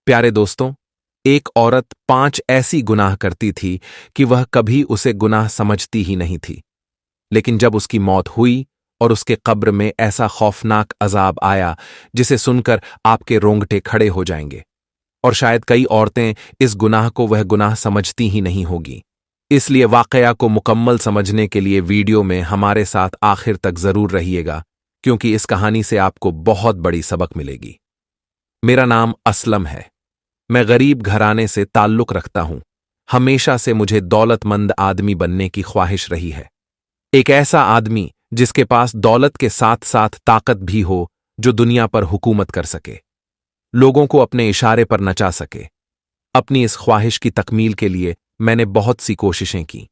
प्यारे दोस्तों, एक औरत 5 ऐसी गुनाह करती थी कि वह कभी उसे गुनाह समझती ही नहीं थी। लेकिन जब उसकी मौत हुई और उसके कब्र में ऐसा खौफनाक अजाब आया जिसे सुनकर आपके रोंगटे खड़े हो जाएंगे। और शायद कई औरतें इस गुनाह को वह गुनाह समझती ही नहीं होगी। इसलिए वाकया को मुकम्मल समझने के लिए वीडियो में हमारे साथ आखिर तक जरूर रहिएगा, क्योंकि इस कहानी से आपको बहुत बड़ी सबक मिलेगी। मेरा नाम असलम है। मैं गरीब घराने से ताल्लुक रखता हूं। हमेशा से मुझे दौलतमंद आदमी बनने की ख्वाहिश रही है। एक ऐसा आदमी जिसके पास दौलत के साथ साथ ताकत भी हो, जो दुनिया पर हुकूमत कर सके, लोगों को अपने इशारे पर नचा सके। अपनी इस ख्वाहिश की तकमील के लिए मैंने बहुत सी कोशिशें की।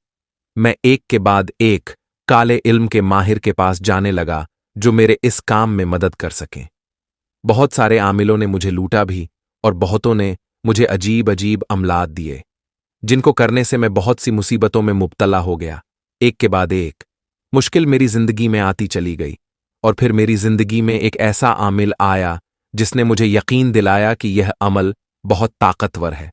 मैं एक के बाद एक काले इल्म के माहिर के पास जाने लगा जो मेरे इस काम में मदद कर सकें। बहुत सारे आमिलों ने मुझे लूटा भी, और बहुतों ने मुझे अजीब अजीब अमलात दिए, जिनको करने से मैं बहुत सी मुसीबतों में मुब्तला हो गया। एक के बाद एक मुश्किल मेरी जिंदगी में आती चली गई, और फिर मेरी जिंदगी में एक ऐसा आमिल आया जिसने मुझे यकीन दिलाया कि यह अमल बहुत ताकतवर है।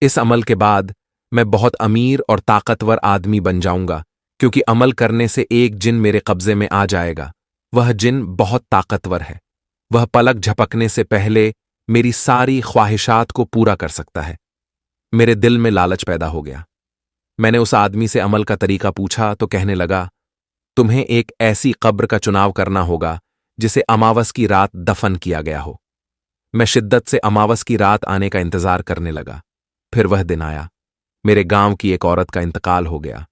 इस अमल के बाद मैं बहुत अमीर और ताकतवर आदमी बन जाऊंगा, क्योंकि अमल करने से एक जिन मेरे कब्जे में आ जाएगा। वह जिन बहुत ताकतवर है। वह पलक झपकने से पहले मेरी सारी ख्वाहिशात को पूरा कर सकता है। मेरे दिल में लालच पैदा हो गया। मैंने उस आदमी से अमल का तरीका पूछा तो कहने लगा, तुम्हें एक ऐसी कब्र का चुनाव करना होगा जिसे अमावस की रात दफन किया गया हो। मैं शिद्दत से अमावस की रात आने का इंतजार करने लगा। फिर वह दिन आया। मेरे गांव की एक औरत का इंतकाल हो गया।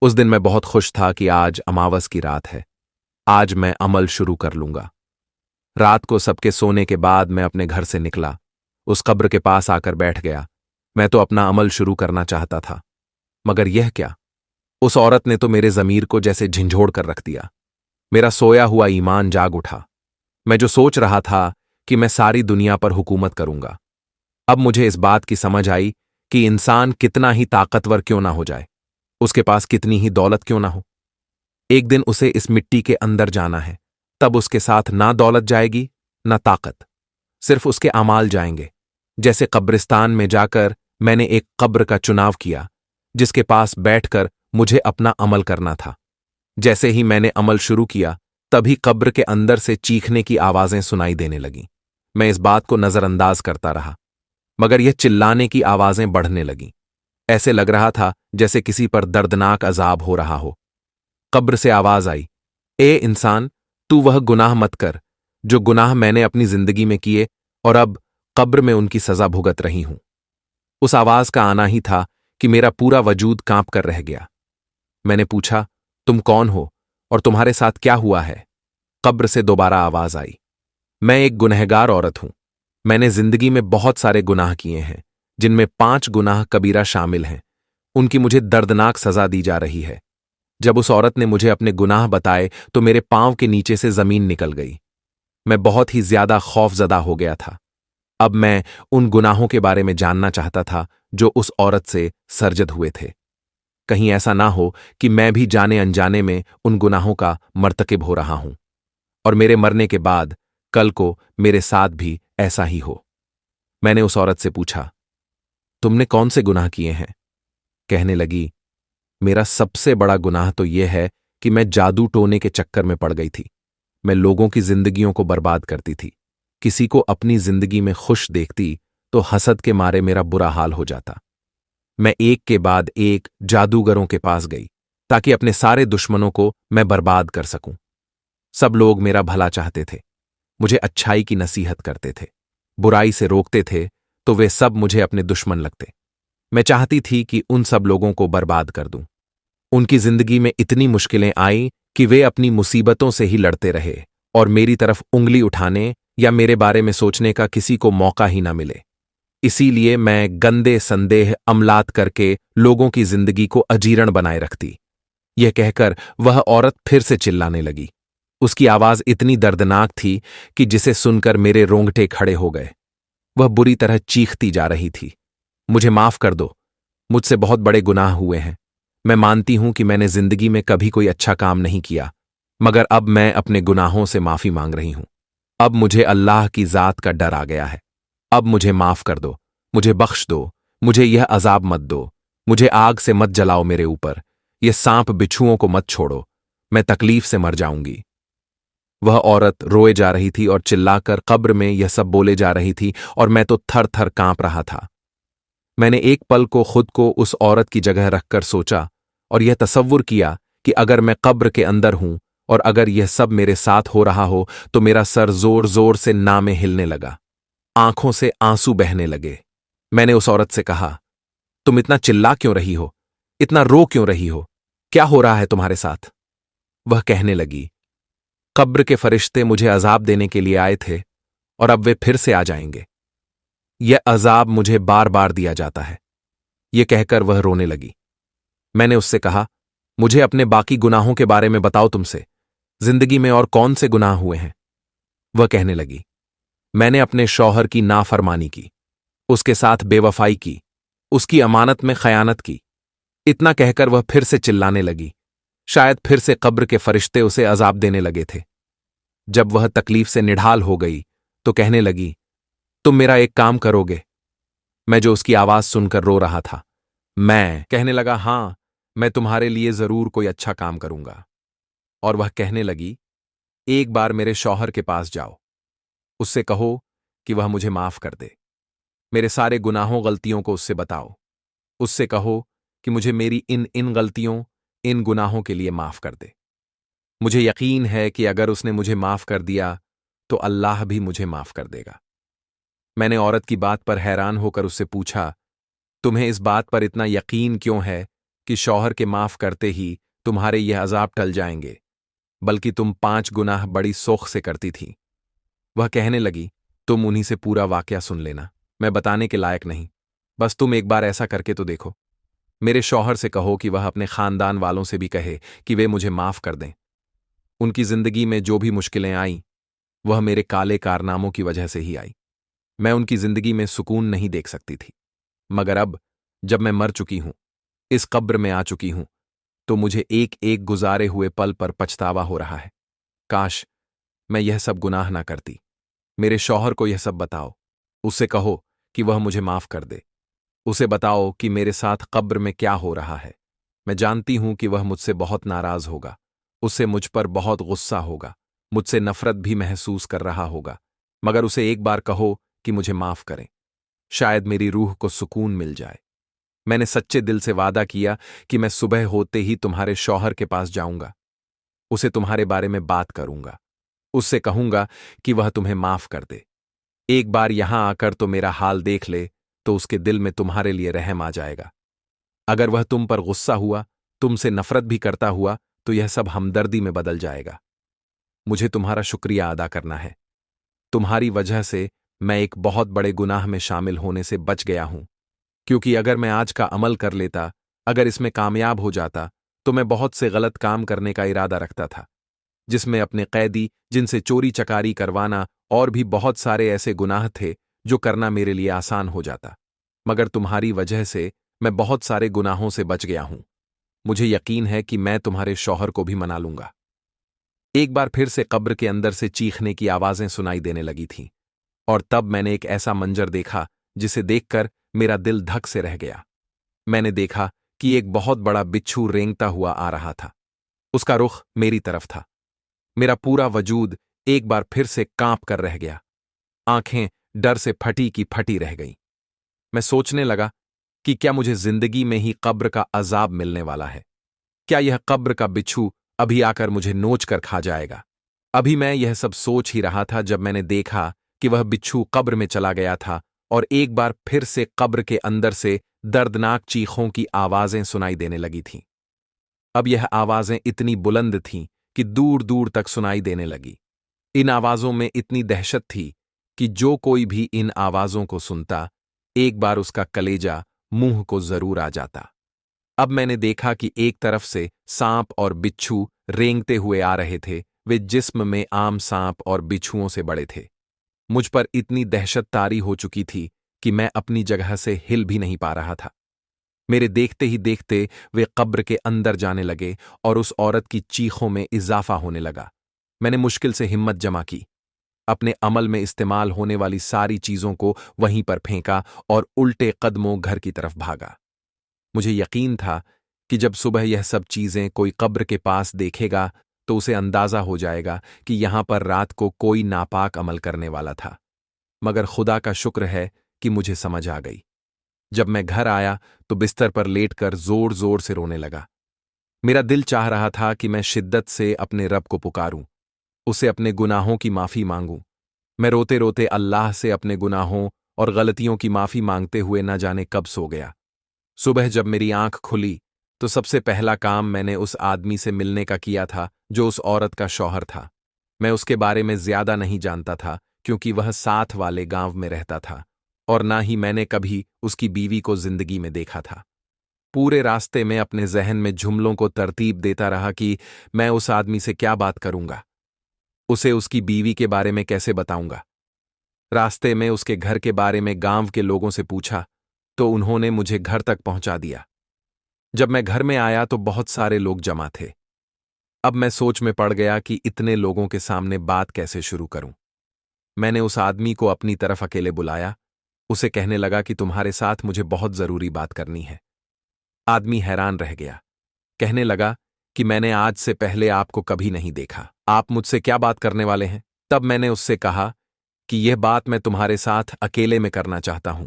उस दिन मैं बहुत खुश था कि आज अमावस की रात है। आज मैं अमल शुरू कर लूंगा। रात को सबके सोने के बाद मैं अपने घर से निकला। उस कब्र के पास आकर बैठ गया। मैं तो अपना अमल शुरू करना चाहता था, मगर यह क्या, उस औरत ने तो मेरे ज़मीर को जैसे झंझोड़ कर रख दिया। मेरा सोया हुआ ईमान जाग उठा। मैं जो सोच रहा था कि मैं सारी दुनिया पर हुकूमत करूंगा, अब मुझे इस बात की समझ आई कि इंसान कितना ही ताकतवर क्यों ना हो जाए, उसके पास कितनी ही दौलत क्यों ना हो, एक दिन उसे इस मिट्टी के अंदर जाना है। तब उसके साथ ना दौलत जाएगी ना ताकत, सिर्फ उसके अमाल जाएंगे। जैसे कब्रिस्तान में जाकर मैंने एक कब्र का चुनाव किया जिसके पास बैठकर मुझे अपना अमल करना था। जैसे ही मैंने अमल शुरू किया, तभी कब्र के अंदर से चीखने की आवाजें सुनाई देने लगीं। मैं इस बात को नजरअंदाज करता रहा, मगर यह चिल्लाने की आवाजें बढ़ने लगीं। ऐसे लग रहा था जैसे किसी पर दर्दनाक अजाब हो रहा हो। कब्र से आवाज आई, ए इंसान, तू वह गुनाह मत कर जो गुनाह मैंने अपनी जिंदगी में किए और अब कब्र में उनकी सजा भुगत रही हूं। उस आवाज का आना ही था कि मेरा पूरा वजूद कांप कर रह गया। मैंने पूछा, तुम कौन हो और तुम्हारे साथ क्या हुआ है? कब्र से दोबारा आवाज आई, मैं एक गुनहगार औरत हूं। मैंने जिंदगी में बहुत सारे गुनाह किए हैं, जिनमें 5 गुनाह कबीरा शामिल हैं। उनकी मुझे दर्दनाक सजा दी जा रही है। जब उस औरत ने मुझे अपने गुनाह बताए तो मेरे पांव के नीचे से जमीन निकल गई। मैं बहुत ही ज्यादा खौफजदा हो गया था। अब मैं उन गुनाहों के बारे में जानना चाहता था जो उस औरत से सर्जद हुए थे। कहीं ऐसा ना हो कि मैं भी जाने अनजाने में उन गुनाहों का मर्तकिब हो रहा हूं, और मेरे मरने के बाद कल को मेरे साथ भी ऐसा ही हो। मैंने उस औरत से पूछा, तुमने कौन से गुनाह किए हैं? कहने लगी, मेरा सबसे बड़ा गुनाह तो यह है कि मैं जादू टोने के चक्कर में पड़ गई थी। मैं लोगों की जिंदगियों को बर्बाद करती थी। किसी को अपनी जिंदगी में खुश देखती तो हसद के मारे मेरा बुरा हाल हो जाता। मैं एक के बाद एक जादूगरों के पास गई ताकि अपने सारे दुश्मनों को मैं बर्बाद कर सकूं। सब लोग मेरा भला चाहते थे, मुझे अच्छाई की नसीहत करते थे, बुराई से रोकते थे, तो वे सब मुझे अपने दुश्मन लगते। मैं चाहती थी कि उन सब लोगों को बर्बाद कर दूं। उनकी जिंदगी में इतनी मुश्किलें आईं कि वे अपनी मुसीबतों से ही लड़ते रहे, और मेरी तरफ उंगली उठाने या मेरे बारे में सोचने का किसी को मौका ही ना मिले। इसीलिए मैं गंदे संदेह अमलात करके लोगों की जिंदगी को अजीर्ण बनाए रखती। यह कहकर वह औरत फिर से चिल्लाने लगी। उसकी आवाज इतनी दर्दनाक थी कि जिसे सुनकर मेरे रोंगटे खड़े हो गए। वह बुरी तरह चीखती जा रही थी, मुझे माफ कर दो, मुझसे बहुत बड़े गुनाह हुए हैं। मैं मानती हूं कि मैंने जिंदगी में कभी कोई अच्छा काम नहीं किया, मगर अब मैं अपने गुनाहों से माफी मांग रही हूं। अब मुझे अल्लाह की जात का डर आ गया है। अब मुझे माफ कर दो, मुझे बख्श दो, मुझे यह अजाब मत दो, मुझे आग से मत जलाओ मेरे ऊपर, ये सांप बिच्छुओं को मत छोड़ो, मैं तकलीफ से मर जाऊंगी। वह औरत रोए जा रही थी और चिल्लाकर कब्र में यह सब बोले जा रही थी और मैं तो थर थर कांप रहा था। मैंने एक पल को खुद को उस औरत की जगह रखकर सोचा और यह तसव्वुर किया कि अगर मैं कब्र के अंदर हूं और अगर यह सब मेरे साथ हो रहा हो तो मेरा सर जोर जोर से ना में हिलने लगा, आंखों से आंसू बहने लगे। मैंने उस औरत से कहा, तुम इतना चिल्ला क्यों रही हो, इतना रो क्यों रही हो, क्या हो रहा है तुम्हारे साथ? वह कहने लगी, कब्र के फरिश्ते मुझे अजाब देने के लिए आए थे और अब वे फिर से आ जाएंगे। यह अजाब मुझे बार बार दिया जाता है। यह कहकर वह रोने लगी। मैंने उससे कहा, मुझे अपने बाकी गुनाहों के बारे में बताओ, तुमसे जिंदगी में और कौन से गुनाह हुए हैं? वह कहने लगी, मैंने अपने शौहर की नाफरमानी की, उसके साथ बेवफाई की, उसकी अमानत में खयानत की। इतना कहकर वह फिर से चिल्लाने लगी। शायद फिर से कब्र के फरिश्ते उसे अजाब देने लगे थे। जब वह तकलीफ से निढाल हो गई तो कहने लगी, तुम मेरा एक काम करोगे? मैं जो उसकी आवाज सुनकर रो रहा था, मैं कहने लगा, हां, मैं तुम्हारे लिए जरूर कोई अच्छा काम करूंगा। और वह कहने लगी, एक बार मेरे शौहर के पास जाओ, उससे कहो कि वह मुझे माफ कर दे, मेरे सारे गुनाहों गलतियों को उससे बताओ, उससे कहो कि मुझे मेरी इन इन गलतियों, इन गुनाहों के लिए माफ कर दे। मुझे यकीन है कि अगर उसने मुझे माफ कर दिया तो अल्लाह भी मुझे माफ कर देगा। मैंने औरत की बात पर हैरान होकर उससे पूछा, तुम्हें इस बात पर इतना यकीन क्यों है कि शौहर के माफ करते ही तुम्हारे यह अजाब टल जाएंगे, बल्कि तुम 5 गुनाह बड़ी सोख से करती थी? वह कहने लगी, तुम उन्हीं से पूरा वाकया सुन लेना, मैं बताने के लायक नहीं, बस तुम एक बार ऐसा करके तो देखो। मेरे शौहर से कहो कि वह अपने खानदान वालों से भी कहे कि वे मुझे माफ कर दें। उनकी जिंदगी में जो भी मुश्किलें आईं, वह मेरे काले कारनामों की वजह से ही आई। मैं उनकी जिंदगी में सुकून नहीं देख सकती थी, मगर अब जब मैं मर चुकी हूं, इस कब्र में आ चुकी हूं, तो मुझे एक एक गुजारे हुए पल पर पछतावा हो रहा है। काश मैं यह सब गुनाह ना करती। मेरे शौहर को यह सब बताओ, उससे कहो कि वह मुझे माफ कर दे। उसे बताओ कि मेरे साथ कब्र में क्या हो रहा है। मैं जानती हूं कि वह मुझसे बहुत नाराज होगा, उससे मुझ पर बहुत गुस्सा होगा, मुझसे नफरत भी महसूस कर रहा होगा, मगर उसे एक बार कहो कि मुझे माफ करें, शायद मेरी रूह को सुकून मिल जाए। मैंने सच्चे दिल से वादा किया कि मैं सुबह होते ही तुम्हारे शौहर के पास जाऊंगा, उसे तुम्हारे बारे में बात करूंगा, उससे कहूंगा कि वह तुम्हें माफ कर दे। एक बार यहां आकर तो मेरा हाल देख ले, तो उसके दिल में तुम्हारे लिए रहम आ जाएगा। अगर वह तुम पर गुस्सा हुआ, तुमसे नफरत भी करता हुआ, तो यह सब हमदर्दी में बदल जाएगा। मुझे तुम्हारा शुक्रिया अदा करना है। तुम्हारी वजह से मैं एक बहुत बड़े गुनाह में शामिल होने से बच गया हूं, क्योंकि अगर मैं आज का अमल कर लेता, अगर इसमें कामयाब हो जाता, तो मैं बहुत से गलत काम करने का इरादा रखता था, जिसमें अपने कैदी, जिनसे चोरी चकारी करवाना और भी बहुत सारे ऐसे गुनाह थे जो करना मेरे लिए आसान हो जाता। मगर तुम्हारी वजह से मैं बहुत सारे गुनाहों से बच गया हूं। मुझे यकीन है कि मैं तुम्हारे शौहर को भी मना लूंगा। एक बार फिर से कब्र के अंदर से चीखने की आवाजें सुनाई देने लगी थीं, और तब मैंने एक ऐसा मंजर देखा जिसे देखकर मेरा दिल धक से रह गया। मैंने देखा कि एक बहुत बड़ा बिच्छू रेंगता हुआ आ रहा था। उसका रुख मेरी तरफ था। मेरा पूरा वजूद एक बार फिर से कांप कर रह गया। आंखें डर से फटी की फटी रह गईं। मैं सोचने लगा कि क्या मुझे जिंदगी में ही कब्र का अजाब मिलने वाला है? क्या यह कब्र का बिच्छू अभी आकर मुझे नोच कर खा जाएगा? अभी मैं यह सब सोच ही रहा था जब मैंने देखा कि वह बिच्छू कब्र में चला गया था और एक बार फिर से कब्र के अंदर से दर्दनाक चीखों की आवाजें सुनाई देने लगी थीं। अब यह आवाजें इतनी बुलंद थीं कि दूर दूर तक सुनाई देने लगी। इन आवाजों में इतनी दहशत थी कि जो कोई भी इन आवाजों को सुनता, एक बार उसका कलेजा मुंह को जरूर आ जाता। अब मैंने देखा कि एक तरफ से सांप और बिच्छू रेंगते हुए आ रहे थे। वे जिस्म में आम सांप और बिच्छुओं से बड़े थे। मुझ पर इतनी दहशत तारी हो चुकी थी कि मैं अपनी जगह से हिल भी नहीं पा रहा था। मेरे देखते ही देखते वे कब्र के अंदर जाने लगे और उस औरत की चीखों में इजाफा होने लगा। मैंने मुश्किल से हिम्मत जमा की। अपने अमल में इस्तेमाल होने वाली सारी चीजों को वहीं पर फेंका और उल्टे कदमों घर की तरफ भागा। मुझे यकीन था कि जब सुबह यह सब चीजें कोई कब्र के पास देखेगा तो उसे अंदाजा हो जाएगा कि यहां पर रात को कोई नापाक अमल करने वाला था। मगर खुदा का शुक्र है कि मुझे समझ आ गई। जब मैं घर आया तो बिस्तर पर लेटकर जोर जोर से रोने लगा। मेरा दिल चाह रहा था कि मैं शिद्दत से अपने रब को पुकारूं, उसे अपने गुनाहों की माफी मांगूं। मैं रोते रोते अल्लाह से अपने गुनाहों और गलतियों की माफी मांगते हुए न जाने कब सो गया। सुबह जब मेरी आंख खुली तो सबसे पहला काम मैंने उस आदमी से मिलने का किया था जो उस औरत का शौहर था। मैं उसके बारे में ज्यादा नहीं जानता था क्योंकि वह साथ वाले गांव में रहता था और ना ही मैंने कभी उसकी बीवी को जिंदगी में देखा था। पूरे रास्ते में अपने जहन में जुमलों को तरतीब देता रहा कि मैं उस आदमी से क्या बात करूंगा, उसे उसकी बीवी के बारे में कैसे बताऊंगा। रास्ते में उसके घर के बारे में गांव के लोगों से पूछा तो उन्होंने मुझे घर तक पहुंचा दिया। जब मैं घर में आया तो बहुत सारे लोग जमा थे। अब मैं सोच में पड़ गया कि इतने लोगों के सामने बात कैसे शुरू करूं। मैंने उस आदमी को अपनी तरफ अकेले बुलाया। उसे कहने लगा कि तुम्हारे साथ मुझे बहुत जरूरी बात करनी है। आदमी हैरान रह गया। कहने लगा कि मैंने आज से पहले आपको कभी नहीं देखा, आप मुझसे क्या बात करने वाले हैं। तब मैंने उससे कहा कि यह बात मैं तुम्हारे साथ अकेले में करना चाहता हूं।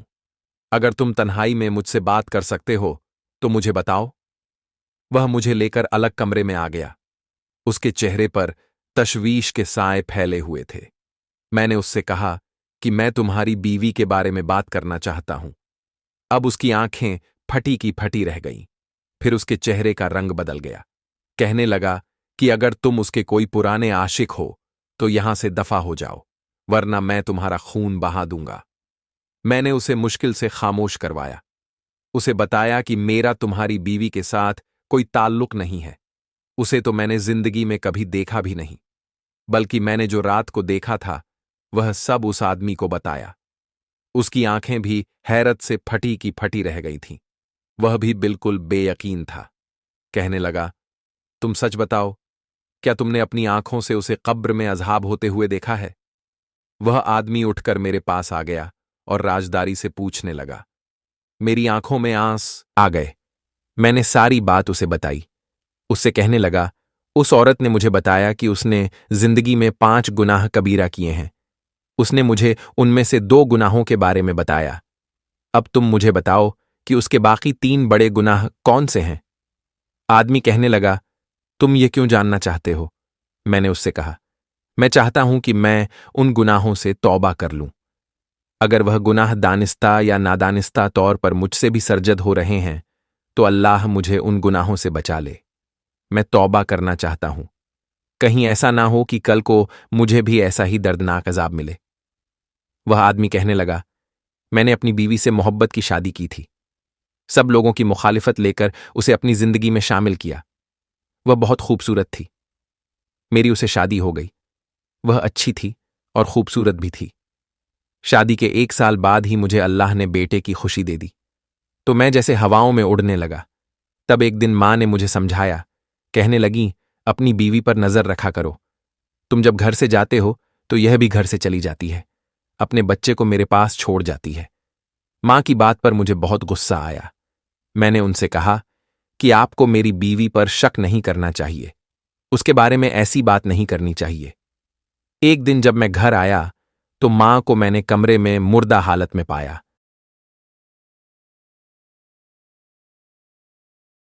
अगर तुम तन्हाई में मुझसे बात कर सकते हो तो मुझे बताओ। वह मुझे लेकर अलग कमरे में आ गया। उसके चेहरे पर तशवीश के साए फैले हुए थे। मैंने उससे कहा कि मैं तुम्हारी बीवी के बारे में बात करना चाहता हूं। अब उसकी आंखें फटी की फटी रह गईं। फिर उसके चेहरे का रंग बदल गया। कहने लगा कि अगर तुम उसके कोई पुराने आशिक हो तो यहां से दफा हो जाओ, वरना मैं तुम्हारा खून बहा दूंगा। मैंने उसे मुश्किल से खामोश करवाया। उसे बताया कि मेरा तुम्हारी बीवी के साथ कोई ताल्लुक नहीं है। उसे तो मैंने जिंदगी में कभी देखा भी नहीं, बल्कि मैंने जो रात को देखा था वह सब उस आदमी को बताया। उसकी आंखें भी हैरत से फटी की फटी रह गई थीं। वह भी बिल्कुल बेयकीन था। कहने लगा, तुम सच बताओ, क्या तुमने अपनी आंखों से उसे कब्र में अज़ाब होते हुए देखा है? वह आदमी उठकर मेरे पास आ गया और राजदारी से पूछने लगा। मेरी आंखों में आंस आ गए। मैंने सारी बात उसे बताई। उससे कहने लगा, उस औरत ने मुझे बताया कि उसने जिंदगी में 5 गुनाह कबीरा किए हैं। उसने मुझे उनमें से 2 गुनाहों के बारे में बताया। अब तुम मुझे बताओ कि उसके बाकी 3 बड़े गुनाह कौन से हैं? आदमी कहने लगा, तुम ये क्यों जानना चाहते हो? मैंने उससे कहा, मैं चाहता हूं कि मैं उन गुनाहों से तौबा कर लूं। अगर वह गुनाह दानिस्ता या नादानिस्ता तौर पर मुझसे भी सरजद हो रहे हैं तो अल्लाह मुझे उन गुनाहों से बचा ले। मैं तौबा करना चाहता हूं। कहीं ऐसा ना हो कि कल को मुझे भी ऐसा ही दर्दनाक अजाब मिले। वह आदमी कहने लगा, मैंने अपनी बीवी से मोहब्बत की शादी की थी। सब लोगों की मुखालिफत लेकर उसे अपनी जिंदगी में शामिल किया। वह बहुत खूबसूरत थी। मेरी उसे शादी हो गई। वह अच्छी थी और खूबसूरत भी थी। शादी के 1 साल बाद ही मुझे अल्लाह ने बेटे की खुशी दे दी, तो मैं जैसे हवाओं में उड़ने लगा। तब एक दिन मां ने मुझे समझाया। कहने लगी, अपनी बीवी पर नजर रखा करो। तुम जब घर से जाते हो तो यह भी घर से चली जाती है, अपने बच्चे को मेरे पास छोड़ जाती है। मां की बात पर मुझे बहुत गुस्सा आया। मैंने उनसे कहा कि आपको मेरी बीवी पर शक नहीं करना चाहिए, उसके बारे में ऐसी बात नहीं करनी चाहिए। एक दिन जब मैं घर आया तो मां को मैंने कमरे में मुर्दा हालत में पाया।